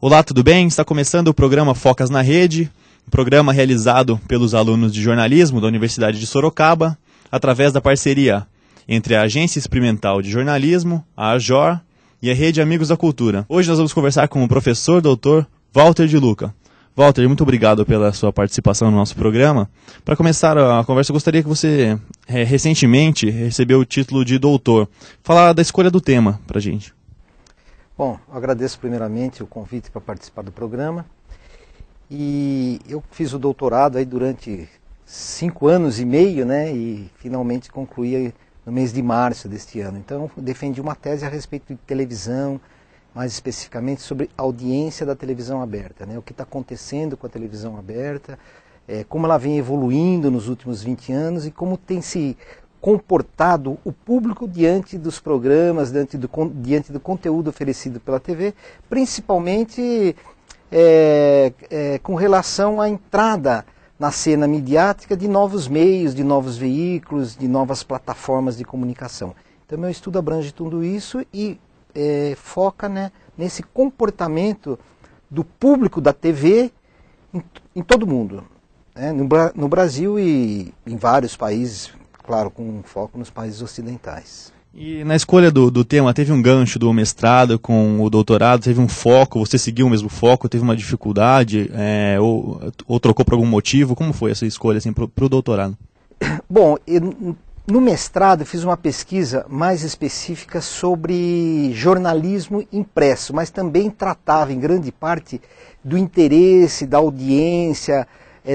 Olá, tudo bem? Está começando o programa Focas na Rede, um programa realizado pelos alunos de jornalismo da Universidade de Sorocaba, através da parceria entre a Agência Experimental de Jornalismo, a AJOR, e a Rede Amigos da Cultura. Hoje nós vamos conversar com o professor Dr. Walter de Luca. Walter, muito obrigado pela sua participação no nosso programa. Para começar a conversa, eu gostaria que você, recentemente, recebeu o título de doutor. Falar da escolha do tema para a gente. Bom, eu agradeço primeiramente o convite para participar do programa. E eu fiz o doutorado aí durante 5 anos e meio, né? E finalmente concluí no mês de março deste ano. Então, eu defendi uma tese a respeito de televisão, mais especificamente sobre a audiência da televisão aberta, né? O que está acontecendo com a televisão aberta, como ela vem evoluindo nos últimos 20 anos e como tem se comportado o público diante dos programas, diante do conteúdo oferecido pela TV, principalmente com relação à entrada na cena midiática de novos meios, de novos veículos, de novas plataformas de comunicação. Então, meu estudo abrange tudo isso e foca, né, nesse comportamento do público da TV em todo o mundo, né, no Brasil e em vários países, claro, com foco nos países ocidentais. E na escolha do tema, teve um gancho do mestrado com o doutorado, teve um foco, você seguiu o mesmo foco, teve uma dificuldade, ou trocou por algum motivo? Como foi essa escolha assim, para o doutorado? Bom, no mestrado eu fiz uma pesquisa mais específica sobre jornalismo impresso, mas também tratava em grande parte do interesse, da audiência,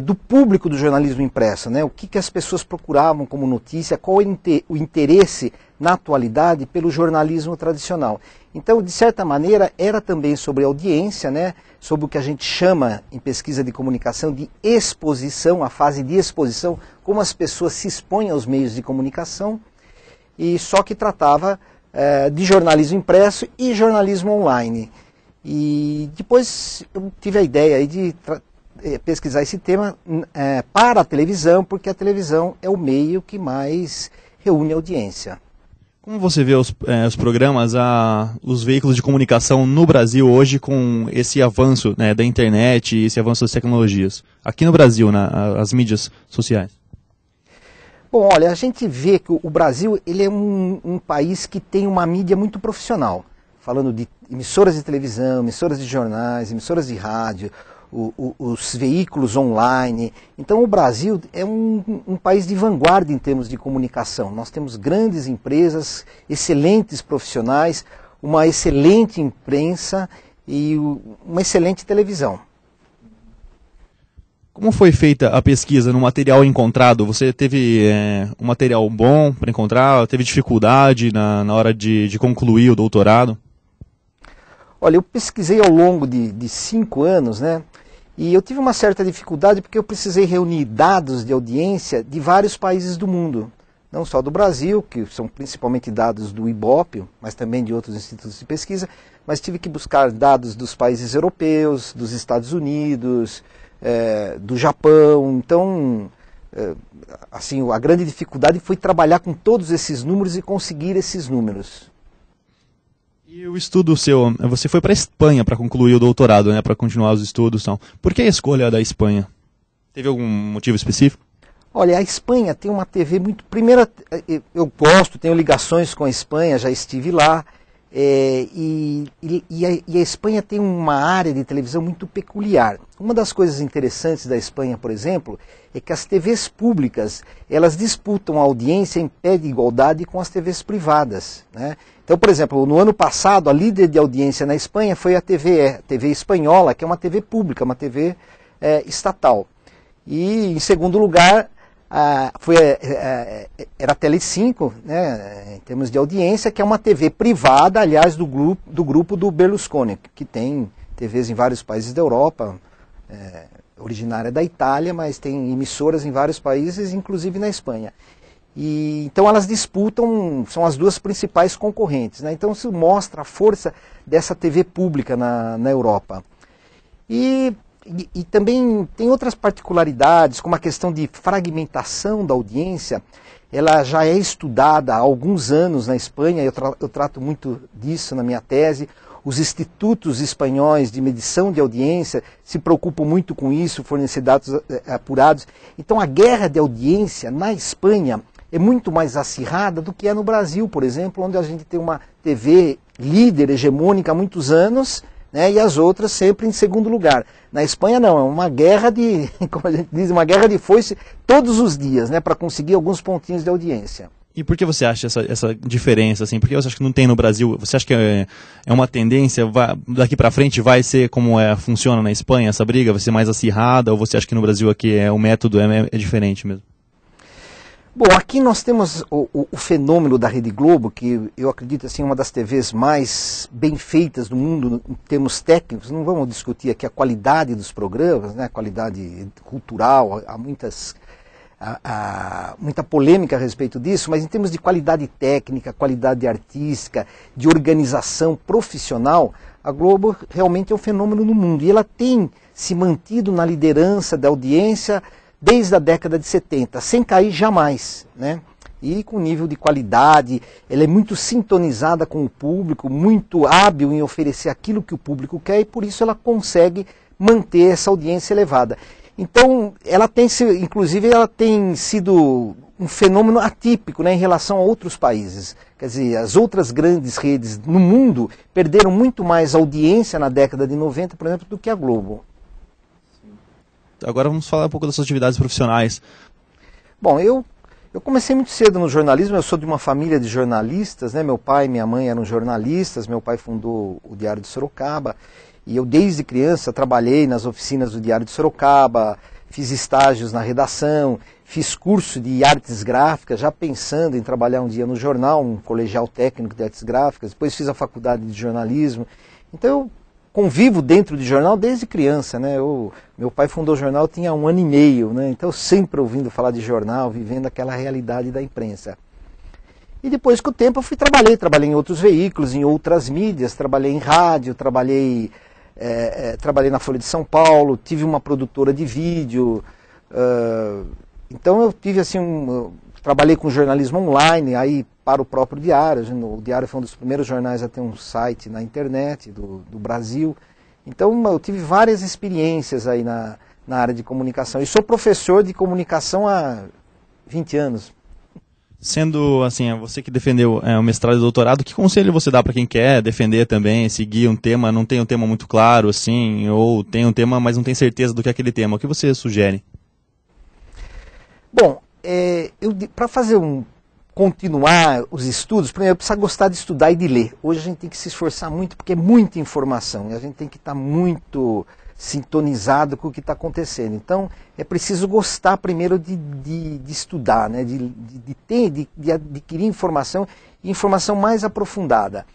do público do jornalismo impresso, né? O que as pessoas procuravam como notícia, qual o interesse na atualidade pelo jornalismo tradicional. Então, de certa maneira, era também sobre audiência, né? Sobre o que a gente chama em pesquisa de comunicação de exposição, a fase de exposição, como as pessoas se expõem aos meios de comunicação, e só que tratava de jornalismo impresso e jornalismo online. E depois eu tive a ideia aí de pesquisar esse tema para a televisão, porque a televisão é o meio que mais reúne audiência. Como você vê os programas, os veículos de comunicação no Brasil hoje com esse avanço, né, da internet e esse avanço das tecnologias? Aqui no Brasil, as mídias sociais. Bom, olha, a gente vê que o Brasil ele é um país que tem uma mídia muito profissional. Falando de emissoras de televisão, emissoras de jornais, emissoras de rádio, os veículos online. Então o Brasil é um país de vanguarda em termos de comunicação. Nós temos grandes empresas, excelentes profissionais, uma excelente imprensa e uma excelente televisão. Como foi feita a pesquisa no material encontrado? Você teve um material bom para encontrar? Teve dificuldade na hora de concluir o doutorado? Olha, eu pesquisei ao longo de 5 anos, né? E eu tive uma certa dificuldade porque eu precisei reunir dados de audiência de vários países do mundo. Não só do Brasil, que são principalmente dados do IBOP, mas também de outros institutos de pesquisa, mas tive que buscar dados dos países europeus, dos Estados Unidos, do Japão. Então, assim, a grande dificuldade foi trabalhar com todos esses números e conseguir esses números. E o estudo seu, você foi para a Espanha para concluir o doutorado, né, para continuar os estudos. Então. Por que a escolha da Espanha? Teve algum motivo específico? Olha, a Espanha tem uma TV muito... Primeiro, eu tenho ligações com a Espanha, já estive lá. E a Espanha tem uma área de televisão muito peculiar. Uma das coisas interessantes da Espanha, por exemplo, é que as TVs públicas, elas disputam a audiência em pé de igualdade com as TVs privadas, né? Então, por exemplo, no ano passado, a líder de audiência na Espanha foi a TV Espanhola, que é uma TV pública, uma TV estatal. E, em segundo lugar, era a Telecinco, né, em termos de audiência, que é uma TV privada, aliás, do grupo do Berlusconi, que tem TVs em vários países da Europa, originária da Itália, mas tem emissoras em vários países, inclusive na Espanha. E, então elas disputam, são as duas principais concorrentes, né? Então isso mostra a força dessa TV pública na Europa. E também tem outras particularidades, como a questão de fragmentação da audiência. Ela já é estudada há alguns anos na Espanha, eu trato muito disso na minha tese. Os institutos espanhóis de medição de audiência se preocupam muito com isso, fornecer dados apurados. Então a guerra de audiência na Espanha é muito mais acirrada do que é no Brasil, por exemplo, onde a gente tem uma TV líder, hegemônica há muitos anos, né, e as outras sempre em segundo lugar. Na Espanha não, é uma guerra de, como a gente diz, uma guerra de foice todos os dias, né, para conseguir alguns pontinhos de audiência. E por que você acha essa diferença, assim? Por que você acha que não tem no Brasil? Você acha que é uma tendência, daqui para frente vai ser como funciona na Espanha, essa briga? Vai ser mais acirrada? Ou você acha que no Brasil aqui o método é diferente mesmo? Bom, aqui nós temos o fenômeno da Rede Globo, que eu acredito assim, uma das TVs mais bem feitas do mundo em termos técnicos. Não vamos discutir aqui a qualidade dos programas, né, a qualidade cultural, há muita polêmica a respeito disso, mas em termos de qualidade técnica, qualidade artística, de organização profissional, a Globo realmente é um fenômeno no mundo. E ela tem se mantido na liderança da audiência desde a década de 70, sem cair jamais, né? E com nível de qualidade, ela é muito sintonizada com o público, muito hábil em oferecer aquilo que o público quer e por isso ela consegue manter essa audiência elevada. Então, inclusive, ela tem sido um fenômeno atípico, né, em relação a outros países. Quer dizer, as outras grandes redes no mundo perderam muito mais audiência na década de 90, por exemplo, do que a Globo. Agora vamos falar um pouco das suas atividades profissionais. Bom, eu comecei muito cedo no jornalismo, eu sou de uma família de jornalistas, né? Meu pai e minha mãe eram jornalistas, meu pai fundou o Diário de Sorocaba, e eu desde criança trabalhei nas oficinas do Diário de Sorocaba, fiz estágios na redação, fiz curso de artes gráficas, já pensando em trabalhar um dia no jornal, um colegial técnico de artes gráficas, depois fiz a faculdade de jornalismo, então eu convivo dentro de jornal desde criança, né? Meu pai fundou o jornal, tinha 1 ano e meio, né? Então sempre ouvindo falar de jornal, vivendo aquela realidade da imprensa. E depois com o tempo eu trabalhei em outros veículos, em outras mídias, trabalhei em rádio, trabalhei na Folha de São Paulo, tive uma produtora de vídeo, então eu tive assim, trabalhei com jornalismo online, aí para o próprio Diário. O Diário foi um dos primeiros jornais a ter um site na internet do Brasil. Então eu tive várias experiências aí na área de comunicação. E sou professor de comunicação há 20 anos. Sendo assim, você que defendeu o mestrado e doutorado, que conselho você dá para quem quer defender também, seguir um tema, não tem um tema muito claro, assim, ou tem um tema, mas não tem certeza do que é aquele tema? O que você sugere? Bom, para continuar os estudos, primeiro precisa gostar de estudar e de ler. Hoje a gente tem que se esforçar muito porque é muita informação e a gente tem que estar muito sintonizado com o que está acontecendo. Então é preciso gostar primeiro de estudar, né? de adquirir informação e informação mais aprofundada.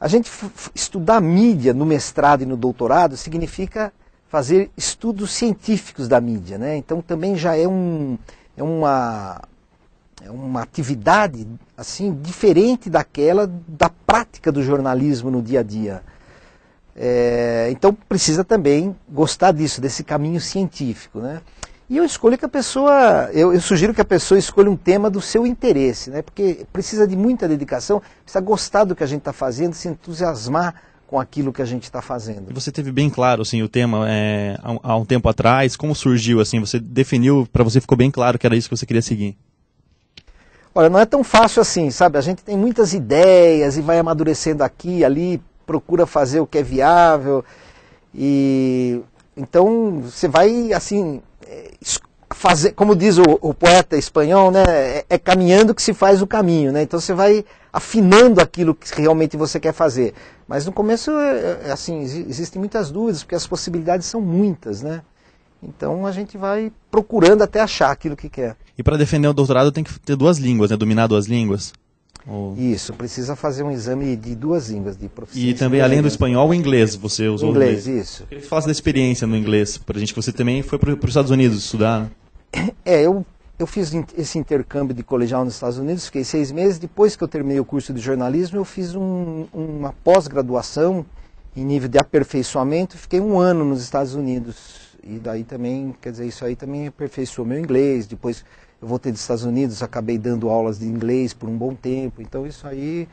A gente estudar mídia no mestrado e no doutorado significa fazer estudos científicos da mídia, né? Então também já é uma atividade assim diferente daquela da prática do jornalismo no dia a dia. Então precisa também gostar disso, desse caminho científico, né? E eu sugiro que a pessoa escolha um tema do seu interesse, né? Porque precisa de muita dedicação, precisa gostar do que a gente está fazendo, se entusiasmar com aquilo que a gente está fazendo. Você teve bem claro assim, o tema há um tempo atrás, como surgiu? Assim, você definiu, para você ficou bem claro que era isso que você queria seguir? Olha, não é tão fácil assim, sabe? A gente tem muitas ideias e vai amadurecendo aqui, ali, procura fazer o que é viável. E então você vai assim fazer, como diz o poeta espanhol, né? É caminhando que se faz o caminho, né? Então você vai afinando aquilo que realmente você quer fazer. Mas no começo, assim, existem muitas dúvidas, porque as possibilidades são muitas, né? Então a gente vai procurando até achar aquilo que quer. E para defender o doutorado tem que ter 2 línguas, né? Dominar 2 línguas? Isso, precisa fazer um exame de 2 línguas de proficiência. E também, além do espanhol, o inglês, você usou inglês, isso. Eu queria que falasse da experiência no inglês, para a gente, que você também foi para os Estados Unidos estudar, né? Eu fiz esse intercâmbio de colegial nos Estados Unidos, fiquei 6 meses. Depois que eu terminei o curso de jornalismo, eu fiz uma pós-graduação em nível de aperfeiçoamento, fiquei 1 ano nos Estados Unidos. E daí também, quer dizer, isso aí também aperfeiçoou meu inglês. Depois eu voltei dos Estados Unidos, acabei dando aulas de inglês por um bom tempo. Então isso aí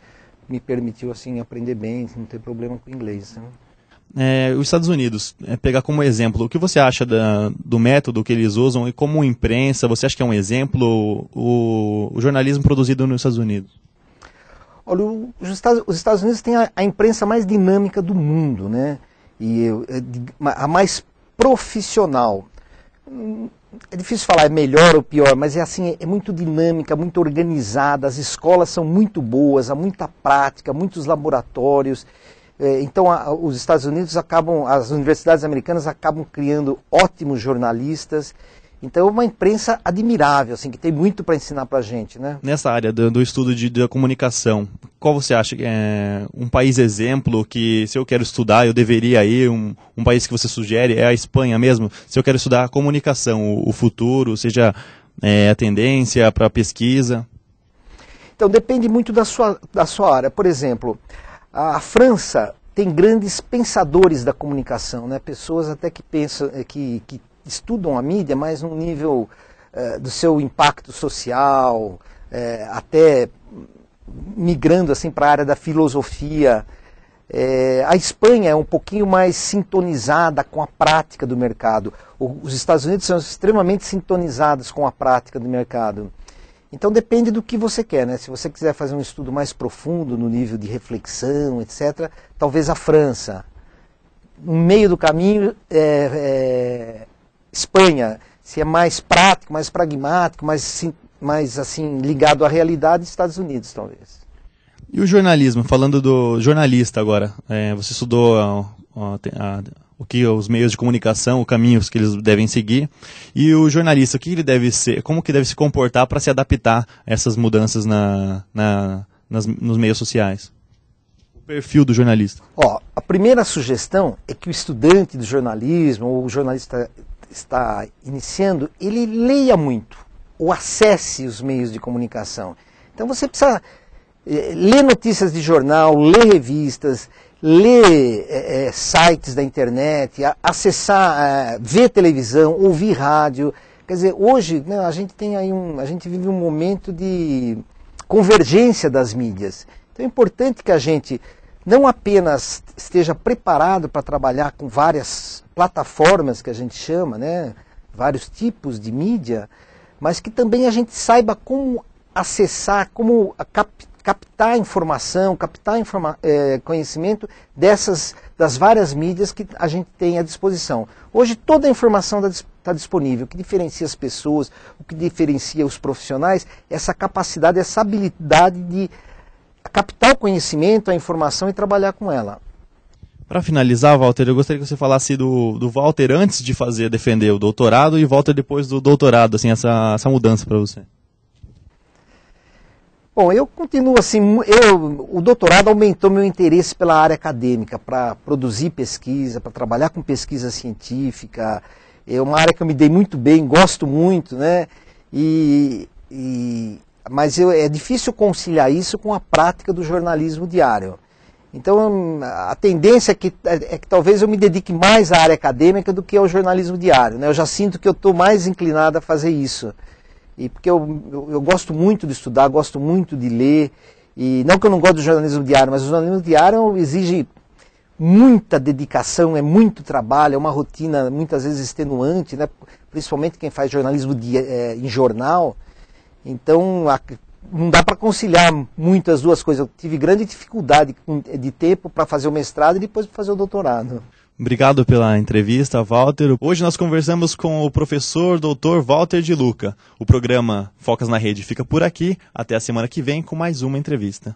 me permitiu assim aprender bem, não ter problema com o inglês. Né? Os Estados Unidos, pegar como exemplo, o que você acha do método que eles usam e como imprensa, você acha que é um exemplo o jornalismo produzido nos Estados Unidos? Olha, os Estados Unidos têm a imprensa mais dinâmica do mundo, né? E a mais profissional. É difícil falar é melhor ou pior, mas é muito dinâmica, muito organizada, as escolas são muito boas, há muita prática, muitos laboratórios. Então os Estados Unidos as universidades americanas acabam criando ótimos jornalistas. Então é uma imprensa admirável, assim, que tem muito para ensinar para a gente, né? Nessa área do estudo da comunicação, qual você acha que é um país exemplo que, se eu quero estudar, eu deveria ir? Um país que você sugere é a Espanha mesmo? Se eu quero estudar a comunicação, o futuro, seja a tendência para pesquisa? Então depende muito da sua área. Por exemplo, a França tem grandes pensadores da comunicação, né? Pessoas até que pensam que estudam a mídia, mas no nível do seu impacto social, até migrando assim para a área da filosofia. A Espanha é um pouquinho mais sintonizada com a prática do mercado. Os Estados Unidos são extremamente sintonizados com a prática do mercado. Então depende do que você quer, né? Se você quiser fazer um estudo mais profundo no nível de reflexão, etc., talvez a França. No meio do caminho, Espanha, se é mais prático, mais pragmático, mais assim, ligado à realidade, Estados Unidos, talvez. E o jornalismo, falando do jornalista agora, você estudou os meios de comunicação, os caminhos que eles devem seguir, e o jornalista, o que ele deve ser, como que deve se comportar para se adaptar a essas mudanças nos meios sociais? O perfil do jornalista. A primeira sugestão é que o estudante do jornalismo, ou o jornalista está iniciando, ele leia muito, ou acesse os meios de comunicação. Então você precisa ler notícias de jornal, ler revistas, ler sites da internet, acessar, ver televisão, ouvir rádio. Quer dizer, hoje, né, a gente vive um momento de convergência das mídias. Então é importante que a gente não apenas esteja preparado para trabalhar com várias plataformas que a gente chama, né, vários tipos de mídia, mas que também a gente saiba como acessar, como captar informação, conhecimento das várias mídias que a gente tem à disposição. Hoje toda a informação está disponível. O que diferencia as pessoas, o que diferencia os profissionais, essa capacidade, essa habilidade de captar o conhecimento, a informação e trabalhar com ela. Para finalizar, Walter, eu gostaria que você falasse do Walter antes de defender o doutorado e Walter depois do doutorado, assim, essa mudança para você. Bom, eu continuo assim, o doutorado aumentou meu interesse pela área acadêmica, para produzir pesquisa, para trabalhar com pesquisa científica. É uma área que eu me dei muito bem, gosto muito, né? Mas é difícil conciliar isso com a prática do jornalismo diário. Então a tendência é que talvez eu me dedique mais à área acadêmica do que ao jornalismo diário, né? Eu já sinto que eu estou mais inclinado a fazer isso. E porque eu gosto muito de estudar, gosto muito de ler, e não que eu não gosto do jornalismo diário, mas o jornalismo diário exige muita dedicação, é muito trabalho, é uma rotina muitas vezes extenuante, né? Principalmente quem faz jornalismo em jornal. Então não dá para conciliar muito as duas coisas. Eu tive grande dificuldade de tempo para fazer o mestrado e depois para fazer o doutorado. Obrigado pela entrevista, Walter. Hoje nós conversamos com o professor Dr. Walter de Luca. O programa Focas na Rede fica por aqui. Até a semana que vem com mais uma entrevista.